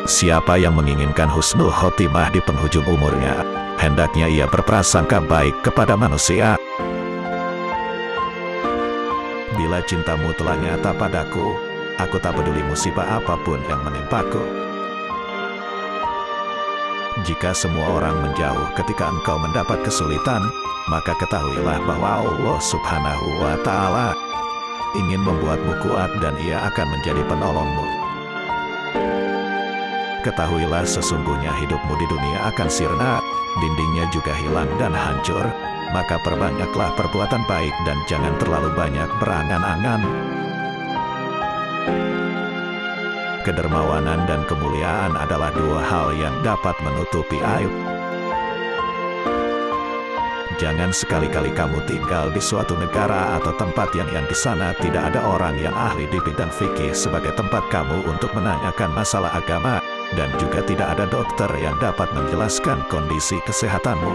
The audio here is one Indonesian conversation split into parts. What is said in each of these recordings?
Siapa yang menginginkan husnul khotimah di penghujung umurnya, hendaknya ia berprasangka baik kepada manusia. Bila cintamu telah nyata padaku, aku tak peduli musibah apapun yang menimpaku. Jika semua orang menjauh ketika engkau mendapat kesulitan, maka ketahuilah bahwa Allah Subhanahu wa Ta'ala ingin membuatmu kuat dan ia akan menjadi penolongmu. Ketahuilah sesungguhnya hidupmu di dunia akan sirna, dindingnya juga hilang dan hancur, maka perbanyaklah perbuatan baik dan jangan terlalu banyak berangan-angan. Kedermawanan dan kemuliaan adalah dua hal yang dapat menutupi aib. Jangan sekali-kali kamu tinggal di suatu negara atau tempat yang di sana tidak ada orang yang ahli di bidang fikih sebagai tempat kamu untuk menanyakan masalah agama, dan juga tidak ada dokter yang dapat menjelaskan kondisi kesehatanmu.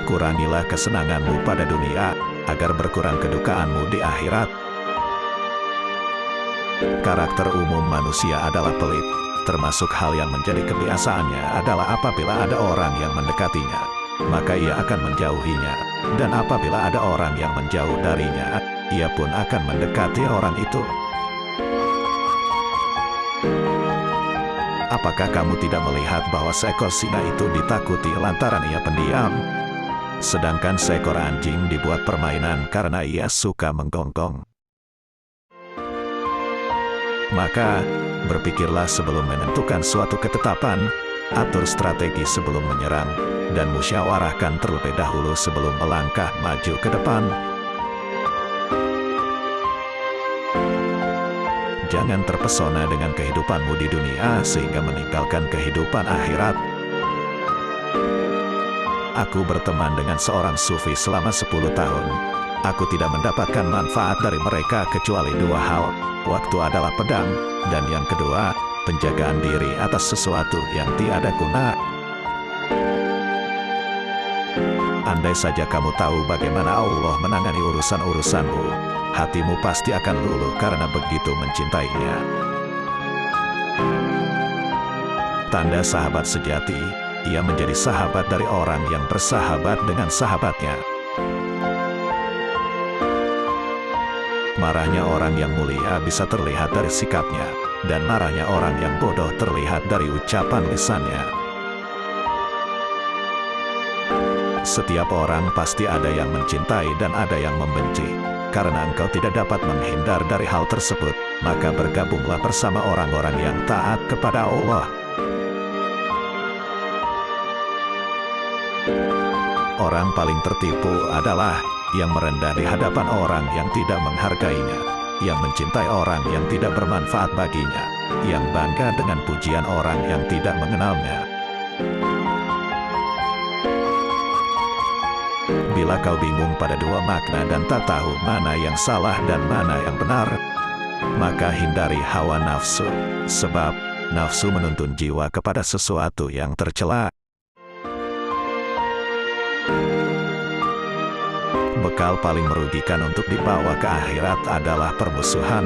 Kurangilah kesenanganmu pada dunia, agar berkurang kedukaanmu di akhirat. Karakter umum manusia adalah pelit, termasuk hal yang menjadi kebiasaannya adalah apabila ada orang yang mendekatinya, maka ia akan menjauhinya, dan apabila ada orang yang menjauh darinya, ia pun akan mendekati orang itu. Apakah kamu tidak melihat bahwa seekor singa itu ditakuti lantaran ia pendiam? Sedangkan seekor anjing dibuat permainan karena ia suka menggonggong. Maka, berpikirlah sebelum menentukan suatu ketetapan, atur strategi sebelum menyerang, dan musyawarahkan terlebih dahulu sebelum melangkah maju ke depan. Jangan terpesona dengan kehidupanmu di dunia sehingga meninggalkan kehidupan akhirat. Aku berteman dengan seorang sufi selama 10 tahun. Aku tidak mendapatkan manfaat dari mereka kecuali dua hal. Waktu adalah pedang, dan yang kedua, penjagaan diri atas sesuatu yang tiada guna. Andai saja kamu tahu bagaimana Allah menangani urusan-urusanmu, hatimu pasti akan luluh karena begitu mencintainya. Tanda sahabat sejati, ia menjadi sahabat dari orang yang bersahabat dengan sahabatnya. Marahnya orang yang mulia bisa terlihat dari sikapnya, dan marahnya orang yang bodoh terlihat dari ucapan lisannya. Setiap orang pasti ada yang mencintai dan ada yang membenci. Karena engkau tidak dapat menghindar dari hal tersebut, maka bergabunglah bersama orang-orang yang taat kepada Allah. Orang paling tertipu adalah yang merendah di hadapan orang yang tidak menghargainya, yang mencintai orang yang tidak bermanfaat baginya, yang bangga dengan pujian orang yang tidak mengenalnya. Bila kau bingung pada dua makna dan tak tahu mana yang salah dan mana yang benar, maka hindari hawa nafsu, sebab nafsu menuntun jiwa kepada sesuatu yang tercela. Bekal paling merugikan untuk dibawa ke akhirat adalah permusuhan.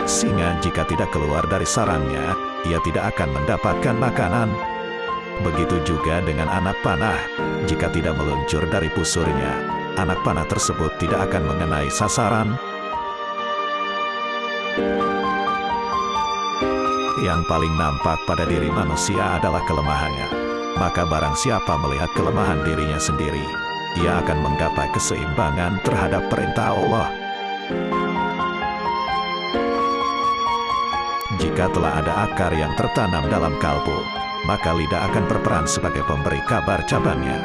Singa jika tidak keluar dari sarangnya, ia tidak akan mendapatkan makanan. Begitu juga dengan anak panah, jika tidak meluncur dari busurnya, anak panah tersebut tidak akan mengenai sasaran. Yang paling nampak pada diri manusia adalah kelemahannya. Maka barang siapa melihat kelemahan dirinya sendiri, ia akan menggapai keseimbangan terhadap perintah Allah. Jika telah ada akar yang tertanam dalam kalbu, maka lidah akan berperan sebagai pemberi kabar cabangnya.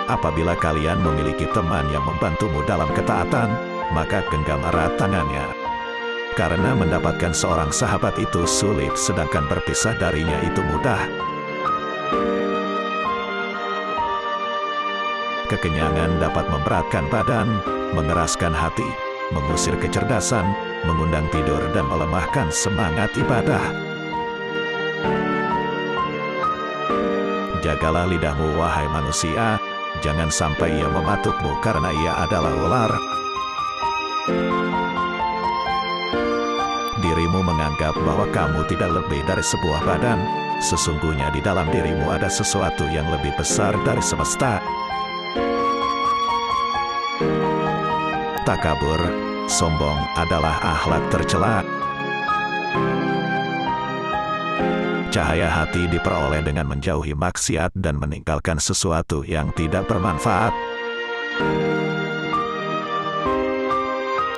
Apabila kalian memiliki teman yang membantumu dalam ketaatan, maka genggam erat tangannya. Karena mendapatkan seorang sahabat itu sulit, sedangkan berpisah darinya itu mudah. Kekenyangan dapat memberatkan badan, mengeraskan hati, mengusir kecerdasan, mengundang tidur dan melemahkan semangat ibadah. Jagalah lidahmu wahai manusia, jangan sampai ia mematukmu karena ia adalah ular. Dirimu menganggap bahwa kamu tidak lebih dari sebuah badan. Sesungguhnya di dalam dirimu ada sesuatu yang lebih besar dari semesta. Takabur, sombong adalah akhlak tercela. Cahaya hati diperoleh dengan menjauhi maksiat dan meninggalkan sesuatu yang tidak bermanfaat.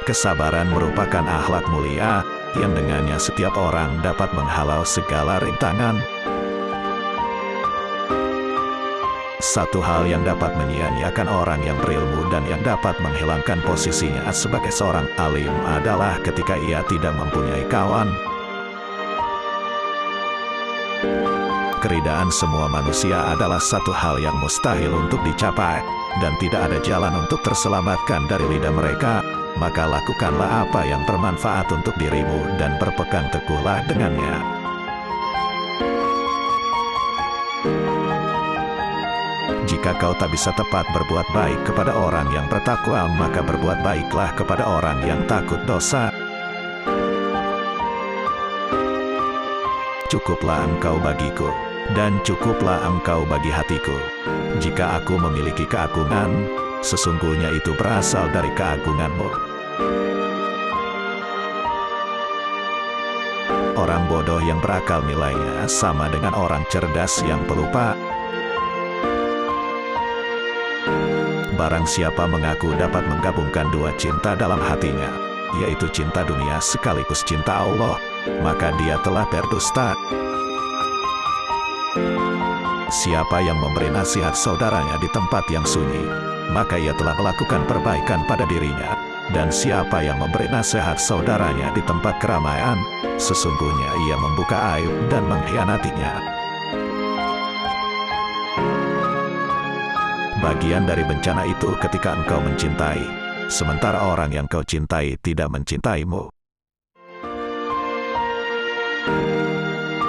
Kesabaran merupakan akhlak mulia, yang dengannya setiap orang dapat menghalau segala rintangan. Satu hal yang dapat menyia-nyiakan orang yang berilmu dan yang dapat menghilangkan posisinya sebagai seorang alim adalah ketika ia tidak mempunyai kawan. Keridaan semua manusia adalah satu hal yang mustahil untuk dicapai, dan tidak ada jalan untuk terselamatkan dari lidah mereka. Maka lakukanlah apa yang bermanfaat untuk dirimu dan berpegang teguhlah dengannya. Jika kau tak bisa tepat berbuat baik kepada orang yang bertakwa, maka berbuat baiklah kepada orang yang takut dosa. Cukuplah engkau bagiku, dan cukuplah engkau bagi hatiku. Jika aku memiliki keagungan, sesungguhnya itu berasal dari keagunganmu. Orang bodoh yang berakal nilainya sama dengan orang cerdas yang pelupa. Barang siapa mengaku dapat menggabungkan dua cinta dalam hatinya, yaitu cinta dunia sekaligus cinta Allah, maka dia telah berdusta. Siapa yang memberi nasihat saudaranya di tempat yang sunyi, maka ia telah melakukan perbaikan pada dirinya. Dan siapa yang memberi nasihat saudaranya di tempat keramaian, sesungguhnya ia membuka aib dan mengkhianatinya. Bagian dari bencana itu ketika engkau mencintai, sementara orang yang kau cintai tidak mencintaimu.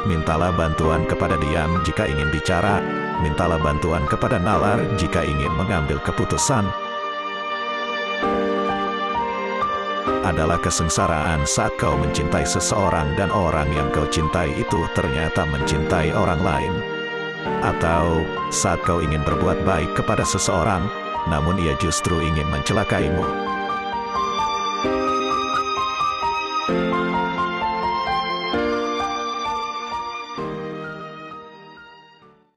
Mintalah bantuan kepada diam jika ingin bicara, mintalah bantuan kepada nalar jika ingin mengambil keputusan. Adalah kesengsaraan saat kau mencintai seseorang dan orang yang kau cintai itu ternyata mencintai orang lain. Atau saat kau ingin berbuat baik kepada seseorang, namun ia justru ingin mencelakaimu.